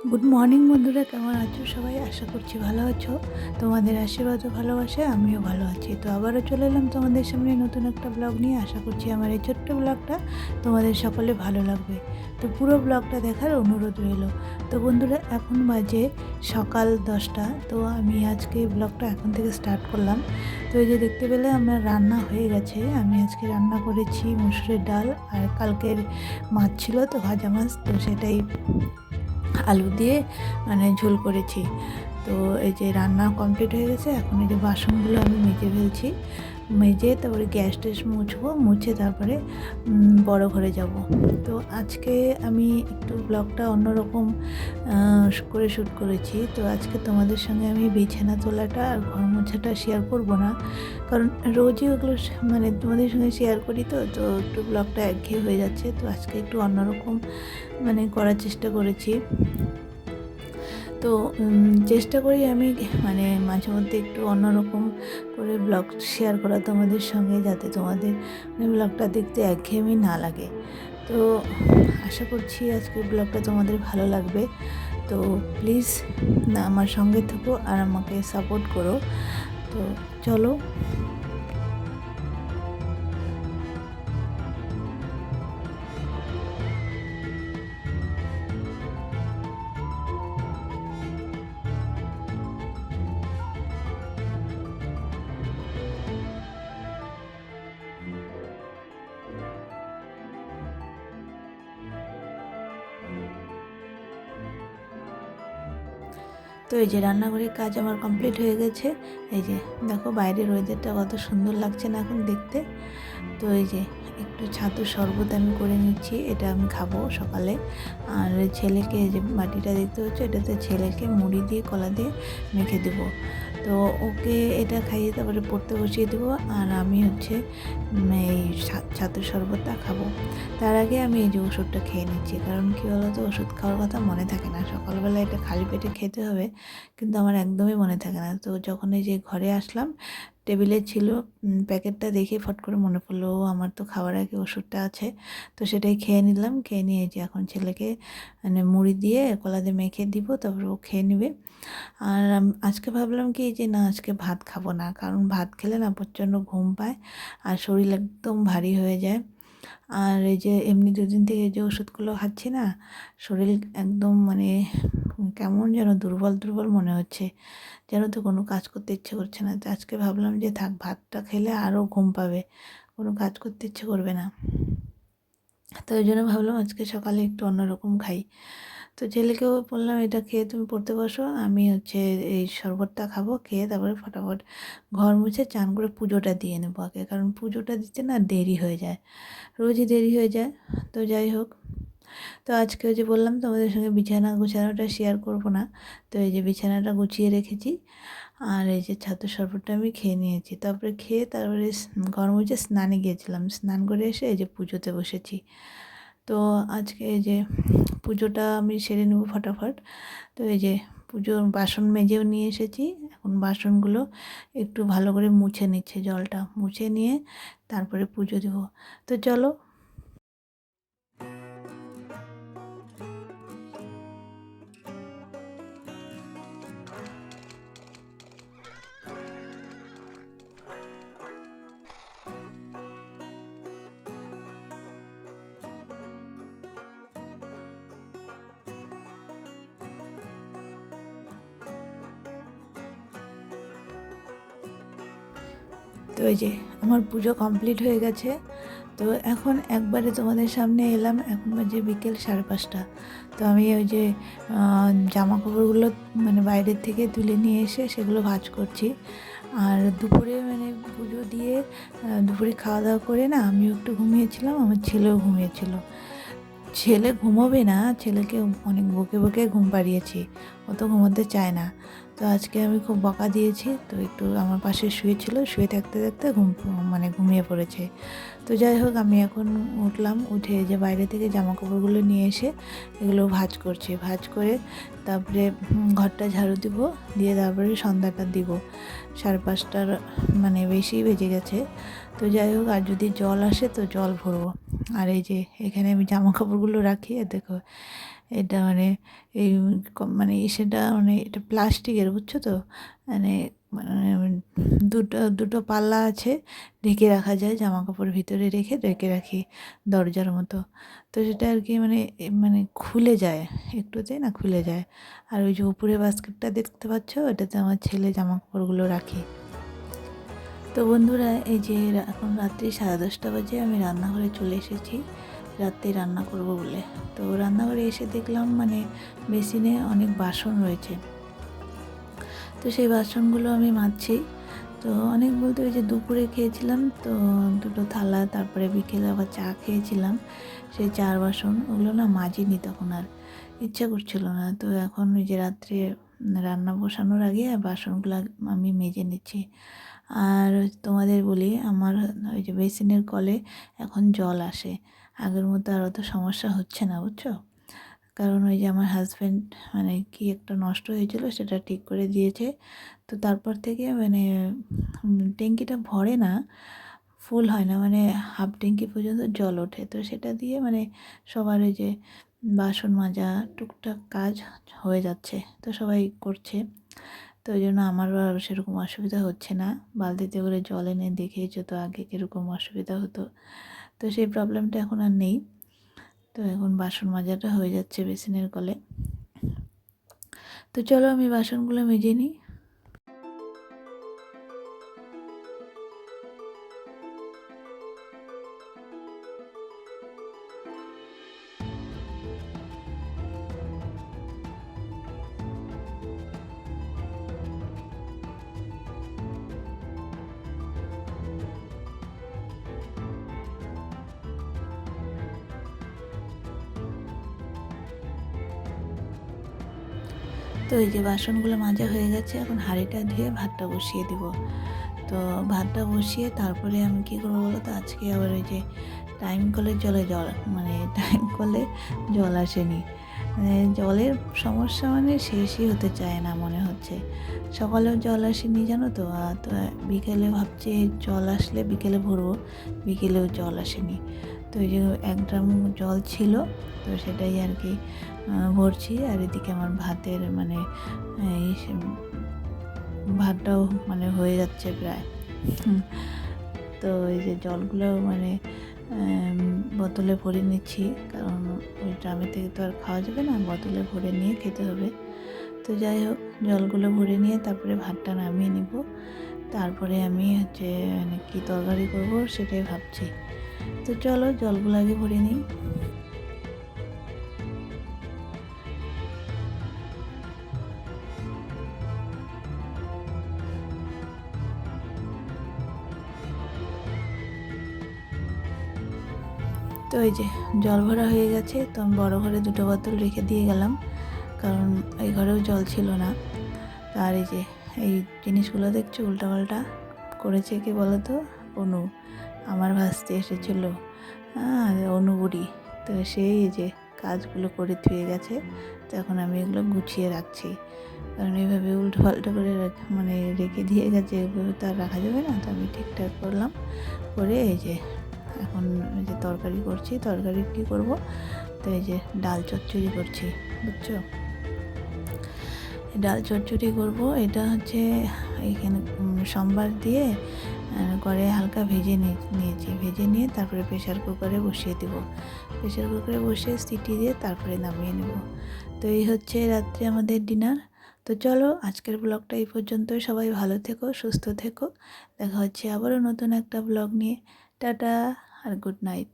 Good morning বন্ধুরা, কেমন আছো সবাই? আশা করছি ভালো আছো। তোমাদের আশীর্বাদ ও ভালোবাসায় আমিও ভালো আছি। তো আবারও চলে এলাম তোমাদের সামনে নতুন একটা ব্লগ নিয়ে। আশা করছি আমার এই ছোট্ট ব্লগটা তোমাদের সকলে ভালো লাগবে। তো পুরো ব্লগটা দেখার অনুরোধ রইল। তো বন্ধুরা, এখন বাজে সকাল 10টা। তো আমি আজকে ব্লগটা এখন থেকে স্টার্ট করলাম। তো এই যে দেখতে পেলে আমার রান্না হয়ে গেছে। আমি আজকে রান্না করেছি মুসুরের ডাল, আর কালকের মাছ ছিল তো, ভাজা মাছ, তো সেটাই আলু দিয়ে ঝোল করেছি। তো এই যে রান্না কমপ্লিট হয়ে গেছে। এখন এই যে বাসনগুলো আমি মেজে ফেলছি। মেজে তারপরে গ্যাস ট্যাস মুছবো, মুছে তারপরে বড় ঘরে যাব। তো আজকে আমি একটু ব্লগটা অন্যরকম করে শ্যুট করেছি। তো আজকে তোমাদের সঙ্গে আমি বিছানা তোলাটা আর ঘর মোছাটা শেয়ার করব না, কারণ রোজই ওগুলো তোমাদের সঙ্গে শেয়ার করি। তো তো একটু ব্লগটা একঘেয়ে হয়ে যাচ্ছে। তো আজকে একটু অন্যরকম করার চেষ্টা করেছি। তো চেষ্টা করি আমি মাঝে মধ্যে একটু অন্যরকম করে ব্লগ শেয়ার করা তোমাদের সঙ্গে, যাতে তোমাদের ব্লগটা দেখতে একঘেয়েমি না লাগে। তো আশা করছি আজকের ব্লগটা তোমাদের ভালো লাগবে। তো প্লিজ আমার সঙ্গে থেকো আর আমাকে সাপোর্ট করো। তো চলো। তো এই যে রান্নাঘরের কাজ আমার কমপ্লিট হয়ে গেছে। এই যে দেখো বাইরের ওয়েদারটা কত সুন্দর লাগছে না এখন দেখতে। তো এই যে একটু ছাতুর শরবত আমি করে নিচ্ছি, এটা আমি খাবো সকালে। আর ছেলেকে, এই যে বাটিটা দেখতে পাচ্ছ, এটাতে ছেলেকে মুড়ি দিয়ে কলা দিয়ে মেখে দেবো। তো ওকে এটা খাইয়ে তারপরে পড়তে বসিয়ে দেবো, আর আমি এই ছাতুর শরবতটা খাবো। তার আগে আমি এই যে ওষুধটা খেয়ে নিচ্ছি, কারণ কী বলো তো, ওষুধ খাওয়ার কথা মনে থাকে না। সকালবেলা এটা খালি পেটে খেতে হবে, কিন্তু আমার একদমই মনে থাকে না। তো যখন এই যে ঘরে আসলাম, টেবিলে ছিল, প্যাকেটটা দেখে ফট করে মনে পড়লো, আমার তো খাওয়ার আগে ওষুধটা আছে। তো সেটাই খেয়ে নিলাম। খেয়ে নিয়ে যে এখন ছেলেকে মুড়ি দিয়ে কলা দিয়ে মেখে দিব, তারপর ও খেয়ে নেবে। আর আজকে ভাবলাম কি যে না, আজকে ভাত খাবো না, কারণ ভাত খেলে না প্রচণ্ড ঘুম পায় আর শরীর একদম ভারী হয়ে যায়। আর এই যে এমনি দুদিন থেকে যে ওষুধগুলো খাচ্ছি না, শরীর একদম কেমন যেন দুর্বল দুর্বল মনে হচ্ছে, যেন তো কোনো কাজ করতে ইচ্ছে করছে না। তো আজকে ভাবলাম যে থাক, ভাতটা খেলে আরও ঘুম পাবে, কোনো কাজ করতে ইচ্ছে করবে না। তো ওই জন্য ভাবলাম আজকে সকালে একটু অন্যরকম খাই। তো ছেলেকেও বললাম, এটা খেয়ে তুমি পড়তে বসো, আমি এই শরবতটা খাবো, খেয়ে তারপরে ফটাফট ঘর মুছে চান করে পুজোটা দিয়ে নেবো আগে, কারণ পুজোটা দিতে না দেরি হয়ে যায়, রোজই দেরি হয়ে যায়। তো যাই হোক, তো আজকে যে বললাম তোমাদের সঙ্গে বিছানা গুছানোটা শেয়ার করব না। তো এই যে বিছানাটা গুছিয়ে রেখেছি, আর এই যে ছাতুর শরবতটা আমি খেয়ে নিয়েছি। তারপরে খেয়ে তারপরে ঘর মুছে স্নানে গিয়েছিলাম। স্নান করে এসে এই যে পুজোতে বসেছি। তো আজকে এই যে পুজোটা আমি সেরে নেব ফটাফট। তো এই যে পুজোর বাসন মেজেও নিয়ে এসেছি। এখন বাসনগুলো একটু ভালো করে মুছে নিচ্ছে, জলটা মুছে নিয়ে তারপরে পুজো দেব। তো চলো। তো এই যে আমার পুজো কমপ্লিট হয়ে গেছে। তো এখন একবারে তোমাদের সামনে এলাম, এখন বাজে বিকেল 5:30। তো আমি ওই যে জামা কাপড়গুলো বাইরের থেকে তুলে নিয়ে এসে সেগুলো ভাঁজ করছি। আর দুপুরে পুজো দিয়ে দুপুরে খাওয়া দাওয়া করে না আমিও একটু ঘুমিয়েছিলাম, আমার ছেলেও ঘুমিয়েছিল। ছেলে ঘুমোবে না, ছেলেকে অনেক বকে বকে ঘুম পাড়িয়েছি, ও তো ঘুমোতে চায় না। তো আজকে আমি খুব বকা দিয়েছি, তো একটু আমার পাশে শুয়েছিল, শুয়ে থাকতে থাকতে ঘুমিয়ে পড়েছে। তো যাই হোক, আমি এখন উঠলাম, উঠে যে বাইরে থেকে জামা কাপড়গুলো নিয়ে এসে এগুলো ভাঁজ করছি। ভাঁজ করে তারপরে ঘরটা ঝাড়ু দিব, দিয়ে তারপরে সন্ধ্যাটা দিব। 5:30টার বেশি বেজে গেছে। তো যাই হোক, আর যদি জল আসে তো জল ভরবো। আর এই যে এখানে আমি জামা কাপড়গুলো রাখি, দেখো এটা মানে এই মানে সেটা মানে এটা প্লাস্টিকের, বুঝছো তো, মানে মানে দুটো দুটো পাল্লা আছে, ঢেকে রাখা যায়, জামা কাপড় ভিতরে রেখে ঢেকে রাখি দরজার মতো। তো সেটা আর কি মানে মানে খুলে যায় একটুতে, না খুলে যায়। আর ওই যে উপরে বাস্কেটটা দেখতে পাচ্ছ, ওটাতে আমার ছেলে জামা কাপড়গুলো রাখি। তো বন্ধুরা, এই যে এখন রাত্রি 10:30 বাজে, আমি রান্নাঘরে চলে এসেছি রাত্রে রান্না করব বলে। তো রান্নাঘরে এসে দেখলাম মানে বেসিনে অনেক বাসন রয়েছে। তো সেই বাসনগুলো আমি মাজছি। তো অনেক বলতে ওই যে দুপুরে খেয়েছিলাম তো দুটো থালা, তারপরে বিকেলে আবার চা খেয়েছিলাম, সেই চার বাসন ওগুলো না মাজিনি তখন, আর ইচ্ছা করছিল না। তো এখন ওই যে রাত্রে রান্না বসানোর আগে বাসনগুলো আমি মেজে নিচ্ছি। আর তোমাদের বলি, আমার ওই যে বেসিনের কলে এখন জল আসে, আগের মতো আর অত সমস্যা হচ্ছে না, বুঝছো। কারণ ওই যে আমার হাজব্যান্ড মানে কি একটা নষ্ট হয়েছিল, সেটা ঠিক করে দিয়েছে। তো তারপর থেকে মানে ট্যাঙ্কিটা ভরে না, ফুল হয় না, মানে হাফ ট্যাঙ্কি পর্যন্ত জল ওঠে। তো সেটা দিয়ে মানে সবার ওই যে বাসন মাজা টুকটাক কাজ হয়ে যাচ্ছে, তো সবাই করছে। তো ওই জন্য আমারও আর সেরকম অসুবিধা হচ্ছে না। বালতিতে করে জল এনে দেখিয়েছো তো আগে কীরকম অসুবিধা হতো, তো সেই প্রবলেমটা এখন আর নেই। তো এখন বাসন মাজাটা হয়ে যাচ্ছে বেসিনের কলে। তো চলো আমি বাসনগুলো মেজে নিই। তো এই যে বাসনগুলো মাজা হয়ে গেছে, এখন হাঁড়িটা ধুয়ে ভাতটা বসিয়ে দিব। তো ভাতটা বসিয়ে তারপরে আমি কী করবো বলো তো, আজকে আবার ওই যে টাইম কলের জল মানে টাইম কলে জল আসেনি, মানে জলের সমস্যা মানে শেষই হতে চায় না মনে হচ্ছে। সকালেও জল আসেনি জানো তো, তো বিকেলে ভাবছি জল আসলে বিকেলে ভরবো, বিকেলেও জল আসেনি। তো ওই যে 1 ড্রাম জল ছিল, তো সেটাই আর কি ভরছি। আর এদিকে আমার ভাতের মানে এই ভাতটাও মানে হয়ে যাচ্ছে প্রায়। তো এই যে জলগুলো মানে বোতলে ভরে নিচ্ছি, কারণ ওই ড্রামে থেকে তো আর খাওয়া যাবে না, বোতলে ভরে নিয়ে খেতে হবে। তো যাই হোক, জলগুলো ভরে নিয়ে তারপরে ভাতটা নামিয়ে নিব। তারপরে আমি হচ্ছে মানে কী তরকারি করব সেটাই ভাবছি। তো চলো জলগুলো আগে ভরে নিই। তো এই যে জল ভরা হয়ে গেছে, তো আমি বড়ো ঘরে 2টো বোতল রেখে দিয়ে গেলাম, কারণ এই ঘরেও জল ছিল না। আর এই যে এই জিনিসগুলো দেখছো উল্টাপাল্টা করেছে কি বলো তো, অনু আমার ভাসতে এসেছিলো, হ্যাঁ অনু বুড়ি। তো সেই এই যে কাজগুলো করে ধুয়ে গেছে, তো এখন আমি এগুলো গুছিয়ে রাখছি, কারণ এইভাবে উল্টো পাল্টা করে মানে রেখে দিয়ে গেছে, এভাবে তো আর রাখা যাবে না। তো আমি ঠিকঠাক করলাম, করে এই যে এখন এই যে তরকারি করছি। তরকারি কী করব, তো এই যে ডাল চচ্চড়ি করছি, বুঝছো। ডাল চচ্চড়ি করব, এটা হচ্ছে এইখানে সম্বার দিয়ে করে হালকা ভেজে নিয়েছি, ভেজে নিয়ে তারপরে প্রেশার কুকারে বসিয়ে দেব। প্রেশার কুকারে বসিয়ে সিটি দিয়ে তারপরে নামিয়ে নেব। তো এই হচ্ছে রাত্রে আমাদের ডিনার। তো চলো আজকের ব্লগটা এই পর্যন্তই। সবাই ভালো থেকো, সুস্থ থেকো, দেখা হচ্ছে আবারও নতুন একটা ব্লগ নিয়ে। টাটা আর গুড নাইট।